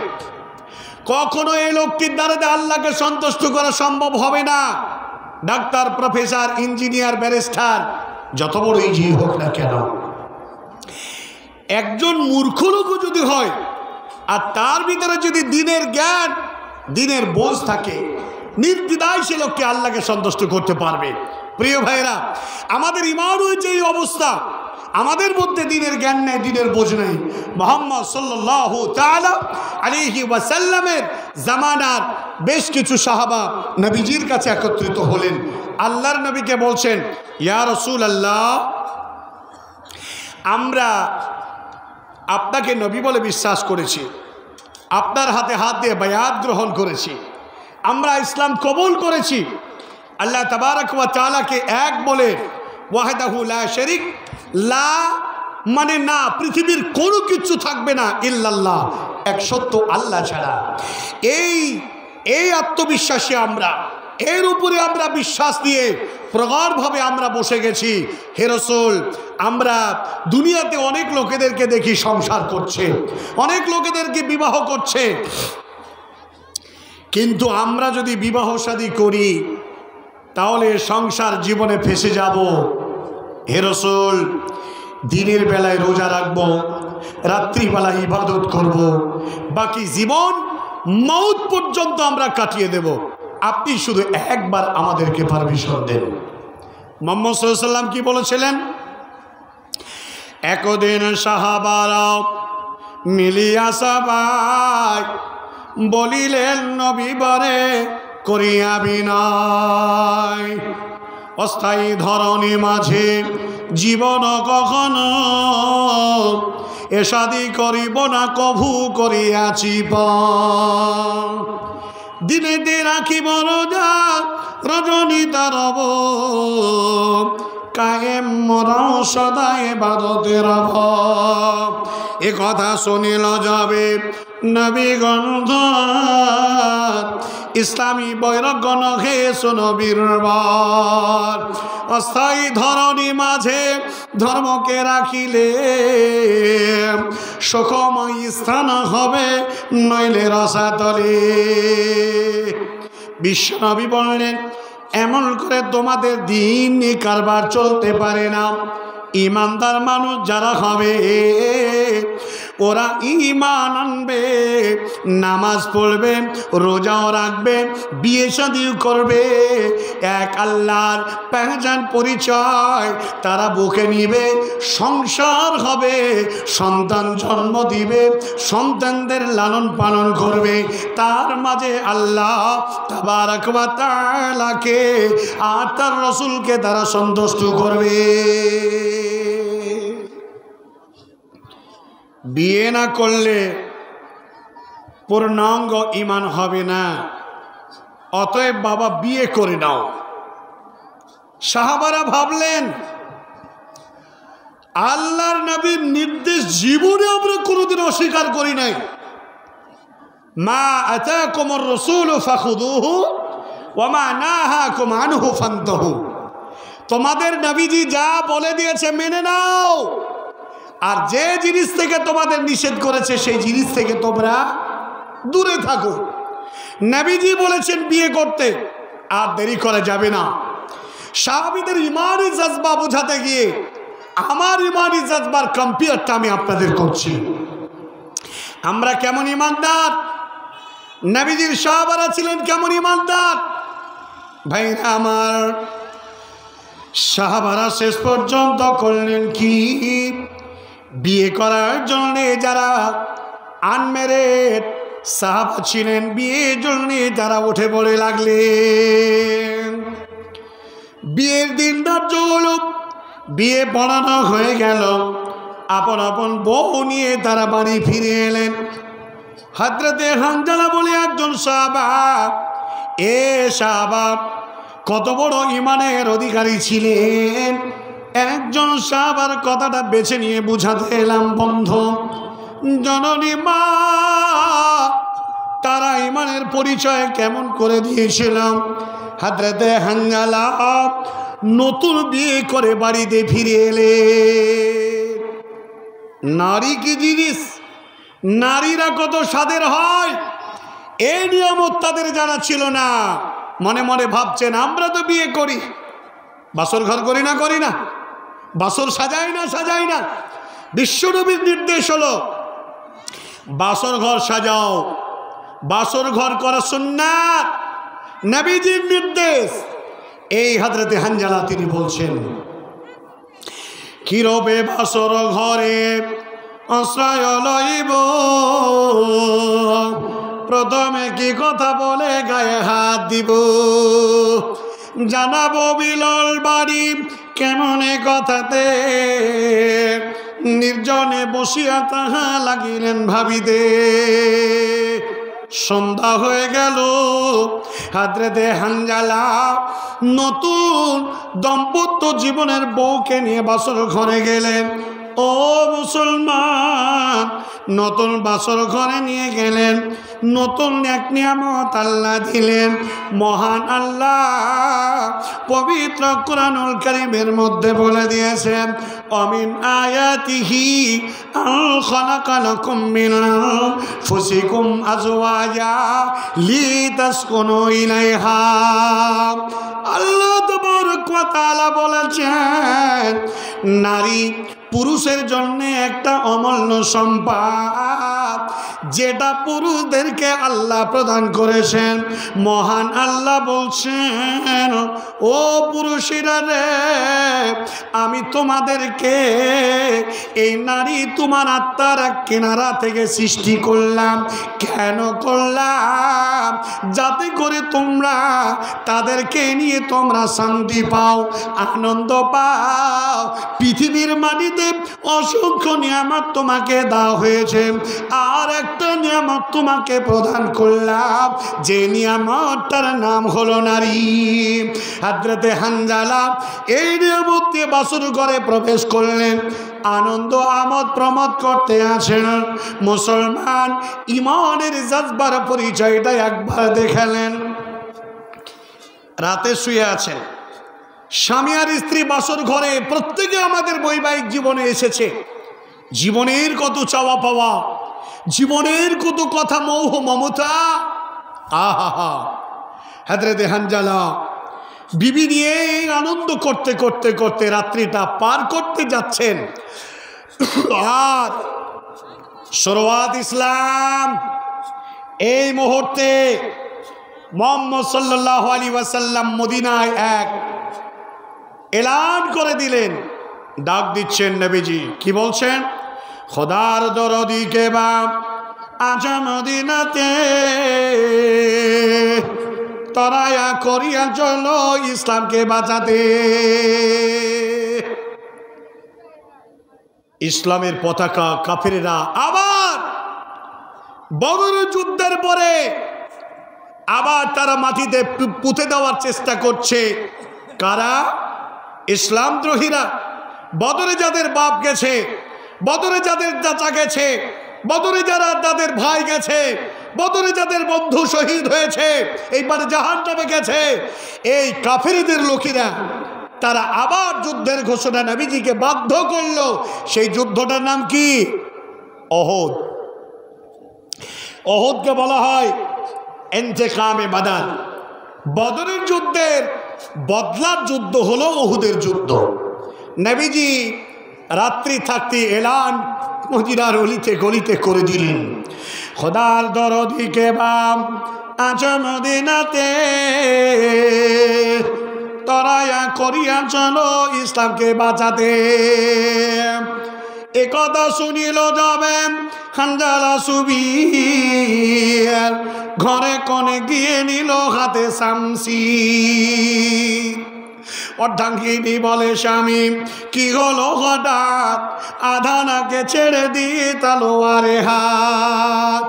কখনো এই লোকটির দ্বারা আল্লাহকে সন্তুষ্ট করা সম্ভব হবে না। ডাক্তার, প্রফেসর, ইঞ্জিনিয়ার, ব্যারিস্টার, যত বড় ইঞ্জিনিয়ার হোক না কেন, একজন মূর্খ লোকও যদি হয় আর তার ভিতরে যদি দিনের জ্ঞান, দিনের বোঝ থাকে, নির্দ্বিধায় সে লোককে আল্লাহকে সন্তুষ্ট করতে পারবে। প্রিয় ভাইরা, আমাদের ইমান হয়েছে এই অবস্থা, আমাদের মধ্যে দিনের জ্ঞান নেই, দিনের বোঝ নেই। মুহাম্মদ সাল্লাল্লাহু তাআলা আলাইহি ওয়াসাল্লামের জামানার বেশ কিছু সাহাবা নবীজির কাছে একত্রিত হলেন। আল্লাহর নবীকে বলছেন, ইয়া রাসূলুল্লাহ, আমরা আপনাকে নবী বলে বিশ্বাস করেছি, আপনার হাতে হাত দিয়ে বায়াত গ্রহণ করেছি, আমরা ইসলাম কবুল করেছি, আল্লাহ তাবারক ওয়া তাআলাকে এক বলে, ওয়াহদাহু লা শারীক, লা মানে না, পৃথিবীর কোনো কিছু থাকবে না ইল্লাল্লাহ, এক সত্য আল্লাহ ছাড়া। এই আত্মবিশ্বাসে আমরা, এর উপরে আমরা বিশ্বাস দিয়ে প্রগাঢ়ভাবে আমরা বসে গেছি। হে রাসূল, আমরা দুনিয়াতে অনেক লোকেদেরকে দেখি সংসার করছে, অনেক লোকেদেরকে বিবাহ করছে, কিন্তু আমরা যদি বিবাহ শাদী করি তাহলে সংসার জীবনে ফেসে যাব। হে রাসূল, দিনের বেলায় রোজা রাখবো, রাত্রিবেলা ইবাদত করব, বাকি জীবন মৌত পর্যন্ত আমরা কাটিয়ে দেব, আপনি শুধু একবার আমাদেরকে পারমিশন দেন। মুহাম্মদ সাল্লাল্লাহু আলাইহি ওয়াসাল্লাম কি বলেছিলেন? একদিন সাহাবারা মিলিয়া সবাই বলিলেন, নবী বরে করিয়া বিনয়, অস্থায়ী ধরনী মাঝে জীবন কখনো এসাদি করিব না, কভু করিয়াছি পণ, দিনে দে রাখিব রোজা, রজনী তারব, কায়েম মরাও সদা ইবাদতে রব। এ কথা শুনিল যাবে নবীগণ, ইসলামী বৈরাগ্য হে নবীর বার, অস্থায়ী ধরনী মাঝে ধর্মকে রাখিলে শোকময় স্থান হবে, নইলে রসাতলে। বিশ্বনবী বললেন, এমন করে তোমাদের দিন কারবার চলতে পারে না। ইমানদার মানুষ যারা হবে ওরা ঈমান আনবে, নামাজ পড়বে, রোজাও রাখবে, বিয়ে শাদীও করবে, এক আল্লাহর পেহচান পরিচয় তারা বুকে নিবে, সংসার হবে, সন্তান জন্ম দিবে, সন্তানদের লালন পালন করবে, তার মাঝে আল্লাহ তাবারক ওয়া তাআলাকে আর তার রাসূলকে তারা সন্তুষ্ট করবে। বিয়ে না করলে পূর্ণাঙ্গ ঈমান হবে না, অতএব বাবা বিয়ে করে নাও। সাহাবারা ভাবলেন, আল্লাহর নবীর নির্দেশ জীবনে আমরা কোনোদিন অস্বীকার করি নাই। মা আতাকুমুর রাসূলু ফাখুযুহু ওয়া মা নাহাকুম আনহু ফান্তাহু, তোমাদের নবীজি যা বলে দিয়েছে মেনে নাও, আর যে জিনিস থেকে তোমাদের নিষেধ করেছে সেই জিনিস থেকে তোমরা দূরে থাকো। নবীজি বলেছেন বিয়ে করতে, আর দেরি করা যাবে না। সাহাবীদের ইমানি জজবা বোঝাতে গিয়ে আমার ইমানি জজবার কম্পেয়ারটা আমি আপনাদের করছি। আমরা কেমন ইমানদার, নবীজির সাহাবারা ছিলেন কেমন ইমানদার। ভাইরা আমার, সাহাবারা শেষ পর্যন্ত করলেন কি, বিয়ে করার জন্য যারা আনমেরিড সাহাবা ছিলেন, বিয়ের জন্য যারা উঠে পড়ে লাগলেন। বিয়ের দিন ধার্য হলো, বিয়ে পড়ানো হয়ে গেল, আপন আপন বউ নিয়ে তারা বাড়ি ফিরে এলেন। হযরতে হানজালা বলে একজন সাহাবা, এ সাহাবা কত বড় ঈমানের অধিকারী ছিলেন। একজন সাহাবার কথাটা বেছে নিয়ে বুঝাতে এলাম, বন্ধু জননী মা তারা ঈমানের পরিচয় কেমন করে দিয়েছিলাম। হযরতে হানজালা নতুন বিয়ে করে বাড়িতে ফিরে এলে। নারী কি জিনিস, নারীরা কত স্বাদের হয়, এই নিয়ামত তাদের জানা ছিল না। মনে মনে ভাবছেন, আমরা তো বিয়ে করি, বাসর ঘর করি না, বাসর সাজাই না। বিশ্বনবীর নির্দেশ হলো বাসর ঘর সাজাও, বাসর ঘর করা সুন্নাত, নবীজির নির্দেশ। এই হযরতে হানজালা তিনি বলছেন, কিরবে বাসর ঘরে আশ্রয় লইব, প্রথমে কি কথা বলে গায়ে হাত দিব, জানাবো বিলাল বাড়ি কেমন কথাতে, নির্জনে বসিয়া তাহা লাগিলেন ভাবিতে। সন্ধ্যা হয়ে গেল। হযরতে হানজালা নতুন দাম্পত্য জীবনের বউকে নিয়ে বাসর ঘরে গেলেন। ও মুসলমান, নতুন বাসর ঘরে নিয়ে গেলেন, নতুন এক নিয়ামত আল্লাহ দিলেন। মহান আল্লাহ পবিত্র কুরআনুল কারীমের মধ্যে বলে দিয়েছেন, অমিন আয়াতিহি আল খালাকা লাকুম মিন আনফুসিকুম আজওয়াজা লিতাসকুনু ইলাইহা। আল্লাহ তাবারক ওয়া তাআলা বলেছেন, নারী পুরুষের জন্য একটা অমূল্য সম্পদ, যেটা পুরুষদেরকে আল্লাহ প্রদান করেছেন। মহান আল্লাহ বলছেন, ও পুরুষেরা রে, আমি তোমাদেরকে এই নারী তোমার আত্মার এক কিনারা থেকে সৃষ্টি করলাম। কেন করলাম? যাতে করে তোমরা তাদেরকে নিয়ে তোমরা শান্তি পাও, আনন্দ পাও। পৃথিবীর মাটিতে অসংখ্য নিয়ামত তোমাকে দেওয়া হয়েছে, আর একটা নিয়ামত তোমাকে প্রদান করলাম, যে নিয়ামতটার নাম হলো নারী। হযরতে হানজালা এই নিয়ামতে বাসর ঘরে প্রবেশ করলেন, আনন্দ আমোদ প্রমোদ করতে আছেন। মুসলমান ইমানের জজবার পরিচয়টা একবার দেখালেন। রাতে শুয়ে আছেন, স্বামী আর স্ত্রী বাসর ঘরে। প্রত্যেকে আমাদের বৈবাহিক জীবনে এসেছে, জীবনের কত চাওয়া পাওয়া, জীবনের কত কথা, মোহ মমতা। আহা, হযরতে হানজালা বিবি নিয়ে আনন্দ করতে করতে করতে রাত্রিটা পার করতে যাচ্ছেন। আর শরওয়াত ইসলাম এই মুহূর্তে মুহাম্মদ সাল্লাল্লাহু আলাইহি ওয়াসাল্লাম মদিনায় এক এলান করে দিলেন, ডাক দিচ্ছেন নবীজি। কি বলছেন? খোদার দরদি কে বাপ আজা মদিনাতে, তরায়া করিয়া চলো ইসলামকে বাঁচাতে। ইসলামের পতাকা কাফেররা আবার বদরের যুদ্ধের পরে আবার তারা মাটিতে পুঁতে দেওয়ার চেষ্টা করছে। কারা? ইসলাম দ্রোহীরা। বদরে যাদের বাপ গেছে, বদরে যাদের চাচা গেছে, বদরে যারা তাদের ভাই গেছে, বদরে যাদের বন্ধু শহীদ হয়েছে, এইবার জাহান্নামে গেছে, এই কাফেরদের লোকেরা তারা আবার যুদ্ধের ঘোষণা নবীজিকে বাধ্য করলো। সেই যুদ্ধটার নাম কি? অহদ। অহদকে বলা হয় ইন্তেকামে বাদার। বদরের যুদ্ধের বদলার যুদ্ধ হলো অহুদের যুদ্ধ। নবীজি রাত্রি থাকতে এলান মদিনার অলিতে গলিতে করে দিলেন, খোদার দরদি কে বাপ আছো মদিনাতে, তরায়া করিয়া চলো ইসলামকে বাঁচাতে। একথা শুনিল যাবে হানজালা সুবির, ঘরে কনে গিয়ে নিল হাতে শামসি। অর্ধাঙ্গিনী বলে, স্বামী কি হলো হঠাৎ, আধানাকে ছেড়ে দিয়ে তলোয়ারে হাত।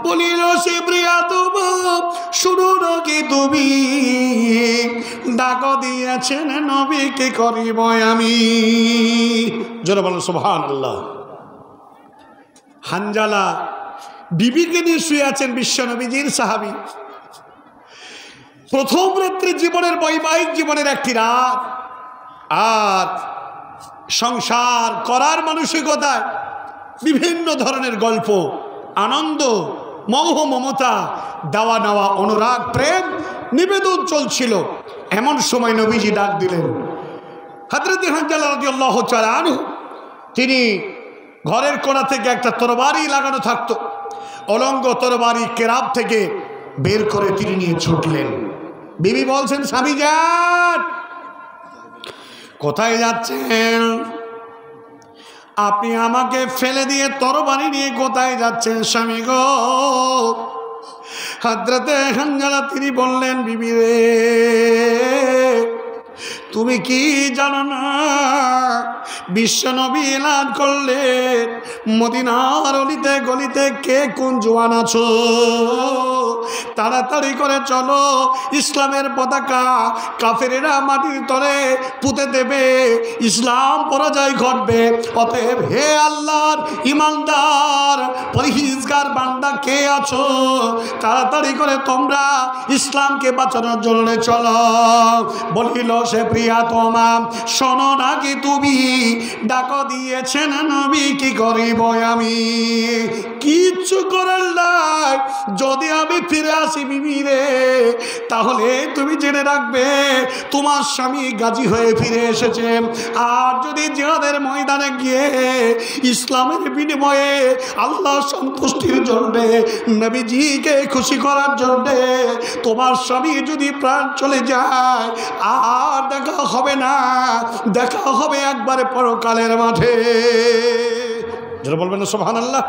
বলিল সে প্রিয়া তোমার শুনো নাকি তুমি, ডাক দিয়েছেন নবী কি করিব আমি। জোরে বলো সুবহানাল্লাহ। হানজালা বিবিকে নিয়ে শুয়ে আছেন বিশ্ব নবীজির সাহাবী। প্রথম রাত্রে জীবনের বৈবাহিক জীবনের একটি রাত, আর সংসার করার মানসিকতায় বিভিন্ন ধরনের গল্প, আনন্দ, মোহ মমতা, দেওয়া নেওয়া, অনুরাগ, প্রেম নিবেদন চলছিল। এমন সময় নবীজি ডাক দিলেন। হযরতে হানজালা রাদিয়াল্লাহু তাআলা আনহু, তিনি ঘরের কোণা থেকে একটা তরবারি লাগানো থাকতো, অলঙ্গ তরবারি কেরাব থেকে বের করে তিনি নিয়ে ছুটলেন। বিবি বলছেন, স্বামী যান, কোথায় যাচ্ছেন? আপনি আমাকে ফেলে দিয়ে তরবারি নিয়ে কোথায় যাচ্ছেন স্বামী গো? হযরতে হানজালা তিনি বললেন, বিবি রে, তুমি কি জানো না বিশ্বনবী এলান করলেন মদিনার অলিতে গলিতে কে কোন জওয়ান আছো তাড়াতাড়ি করে চলো, ইসলামের পতাকা কাফেরেরা মাটির তলে পুঁতে দেবে, ইসলাম পরাজয় ঘটবে। অতএব হে আল্লাহর ইমানদার পরহেজগার বান্দা কে আছো, তাড়াতাড়ি করে তোমরা ইসলামকে বাঁচানোর জন্য চলো। বলিল সে প্রিয়াতমা শোনো নাকি তুমি, ডাক দিয়েছেন নবী কি করিব আমি, কিচ্ছু করার নাই। যদি আমি ফিরে আসি বিবি রে, তাহলে তুমি জেনে রাখবে তোমার স্বামী গাজী হয়ে ফিরে এসেছে। আর যদি জিহাদের ময়দানে গিয়ে ইসলামের বিনিময়ে আল্লাহ সন্তুষ্টির জন্য নবীজিকে খুশি করার জন্য তোমার স্বামী যদি প্রাণ চলে যায়, আর দেখা হবে না, দেখা হবে একবারে পরকালের মাঠে। যারা বলবেন না সুবহানাল্লাহ।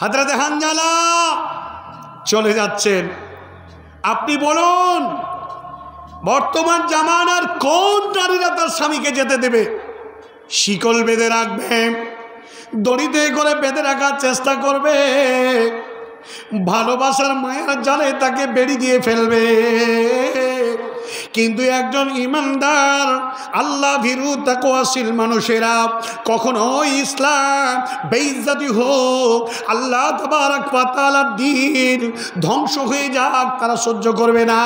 হযরত হানজালা চলে যাচ্ছেন। আপনি বলুন বর্তমান জামানার কোন নারীরা তার স্বামীকে যেতে দেবে? শিকল বেঁধে রাখবে, দড়িতে করে বেঁধে রাখার চেষ্টা করবে, ভালোবাসার মায়ের জালে তাকে বেড়ি দিয়ে ফেলবে। কিন্তু একজন ইমানদার আল্লাহ ভীরু তাকওয়াশীল মানুষেরা কখনো ইসলাম বেইজ্জতি হোক, আল্লাহ তাবারক ওয়া তাআলার দ্বীন ধ্বংস হয়ে যাক, তারা সহ্য করবে না।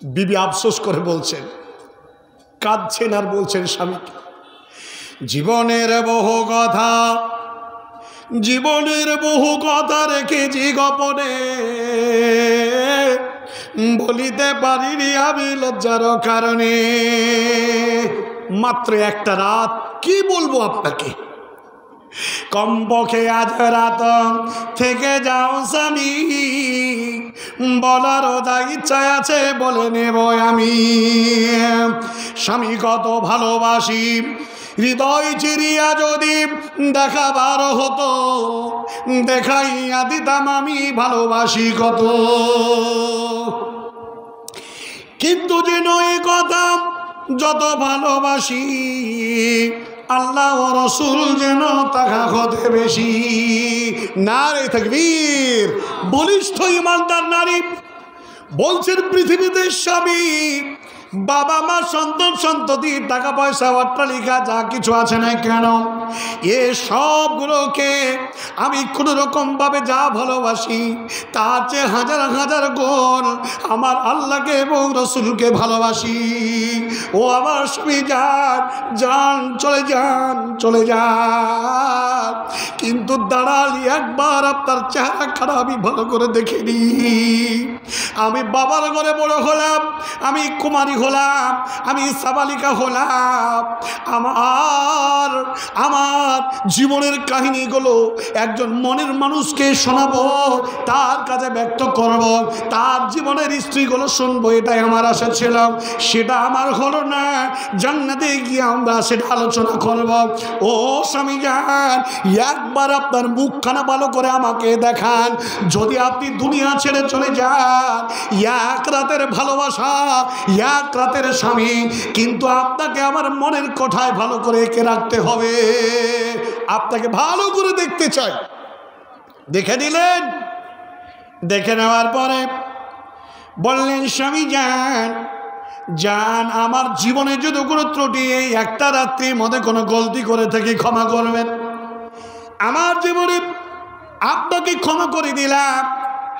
বিবি আফসোস করে বলছেন, কাঁদছেন আর বলছেন স্বামীকে, জীবনের বহু কথা রেখেছি গোপনে, বলিতে পারিনি আমি লজ্জার কারণে। মাত্র একটা রাত, কি বলবো আপনাকে, কমপক্ষে আজ রাত থেকে যাও স্বামী, বলার ওদা ইচ্ছা আছে বলে নেব আমি। স্বামী কত ভালোবাসি, হৃদয় চিরিয়া যদি দেখাবার হতো, দেখাইয়া দিতাম আমি ভালোবাসি কত। কিন্তু যেন এই কথা যত ভালোবাসি, আল্লাহ ও রসুল যেন তাহা হতে বেশি। নারে তাকবীর। বলিষ্ঠ ইমানদার নারী বলছেন, পৃথিবীতে স্বামী, বাবা মা, সন্তান সন্ততি, টাকা পয়সা, অট্টালিকা যা কিছু আছে না কেন, এ সবগুলোকে আমি কোনো রকমভাবে যা ভালোবাসি, তার চেয়ে হাজার হাজার গুণ আমার আল্লাহকে এবং রসুলকে ভালোবাসি। ও আমার স্বামী যান, যান, চলে যান, চলে যান, কিন্তু দাঁড়ালি একবার আপনার চেহারা খারাপ আমি ভালো করে দেখিনি। আমি বাবার ঘরে বড় হলাম, আমি কুমারী হলাম, আমি সাবালিকা হলাম, আমার জীবনের কাহিনীগুলো একজন মনের মানুষকে শোনাবো, তার কাছে ব্যক্ত করব, তার জীবনের স্ত্রীগুলো শুনবো, এটাই আমার আশা ছিল। সেটা আমার হলো না, জান্নাতে গিয়ে আমরা সেটা আলোচনা করব। ও স্বামী যান, একবার আপনার মুখখানা ভালো করে আমাকে দেখান। যদি আপনি দুনিয়া ছেড়ে চলে যান, এক রাতের ভালোবাসা, এক রাতের স্বামী, কিন্তু আপনাকে আমার মনের কোঠায় ভালো করে এঁকে রাখতে হবে। আপনাকে ভালো করে দেখতে চাই। দেখে নিলেন, দেখে নেওয়ার পরে বললেন, স্বামী যান, যান, আমার জীবনে যদি কোনো ত্রুটি, এই একটা রাত্রির মধ্যে কোনো গলতি করে থাকি ক্ষমা করবেন। আমার জীবনে আপনাকে ক্ষমা করে দিলাম।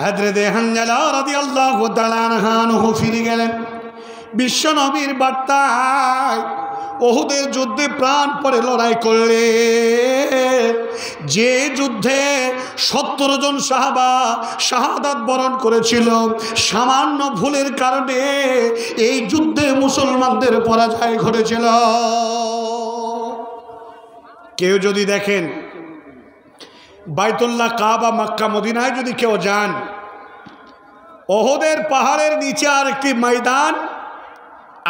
হযরত হানজালা রাদিয়াল্লাহু তাআলা আনহু ফিরে গেলেন বিশ্ব নবীর বার্তায়। ওহুদের যুদ্ধে প্রাণ পরে লড়াই করলে, যে যুদ্ধে 70 জন সাহাবা শাহাদাত বরণ করেছিল, সামান্য ভুলের কারণে এই যুদ্ধে মুসলমানদের পরাজয় ঘটেছিল। কেউ যদি দেখেন বাইতুল্লাহ, কাবা, মক্কা, মদিনায় যদি কেউ যান, ওহুদের পাহাড়ের নিচে আর একটি ময়দান,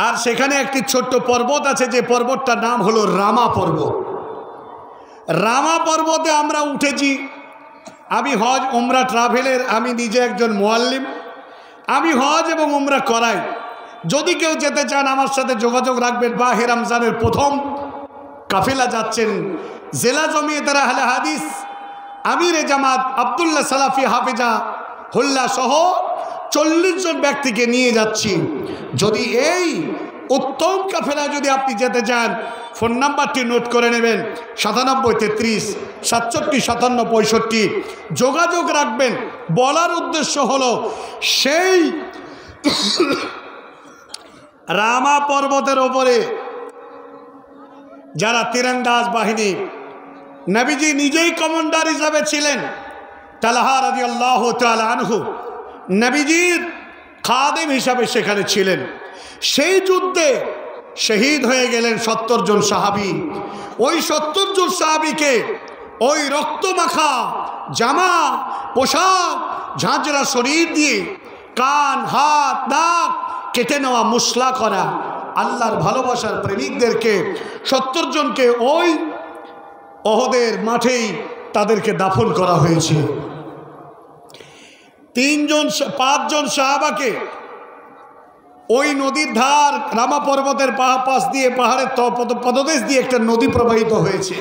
আর সেখানে একটি ছোট্ট পর্বত আছে, যে পর্বতটার নাম হলো রামা পর্বত। রামা পর্বতে আমরা উঠেছি। আমি হজ উমরা ট্রাভেলের, আমি নিজে একজন মুআল্লিম। আমি হজ এবং উমরা করাই। যদি কেউ যেতে চান আমার সাথে যোগাযোগ রাখবেন। মাহে রমজানের প্রথম কাফেলা যাচ্ছেন জেলা জমিয়তের আহলে হাদিস আমিরে জামাত আব্দুল্লাহ সালাফি হাফিজা হুল্লা সহ 40 জন ব্যক্তিকে নিয়ে যাচ্ছি। যদি এই উত্তম কাফেলা যদি আপনি যেতে চান, ফোন নাম্বারটি নোট করে নেবেন 97 33 67 57 65। যোগাযোগ রাখবেন। বলার উদ্দেশ্য হলো সেই রামা পর্বতের ওপরে যারা তীরন্দাজ বাহিনী, নবীজি নিজেই কমান্ডার হিসাবে ছিলেন। তালহা রাদিয়াল্লাহু তাআলা আনহু নবীজির খাদেম হিসাবে সেখানে ছিলেন। সেই যুদ্ধে শহীদ হয়ে গেলেন 70 জন সাহাবী। ওই 70 জন সাহাবীকে ওই রক্তমাখা জামা পোশাক ঝাঁঝরা শরীর দিয়ে কান হাত নাক কেটে নেওয়া মুসলা করা আল্লাহর ভালোবাসার প্রেমিকদেরকে 70 জনকে ওই ওহদের মাঠেই তাদেরকে দাফন করা হয়েছে। 5 জন সাহাবাকে ওই নদীর ধার রামা পর্বতের পাশ দিয়ে পাহাড়ের পদদেশ দিয়ে একটা নদী প্রবাহিত হয়েছে।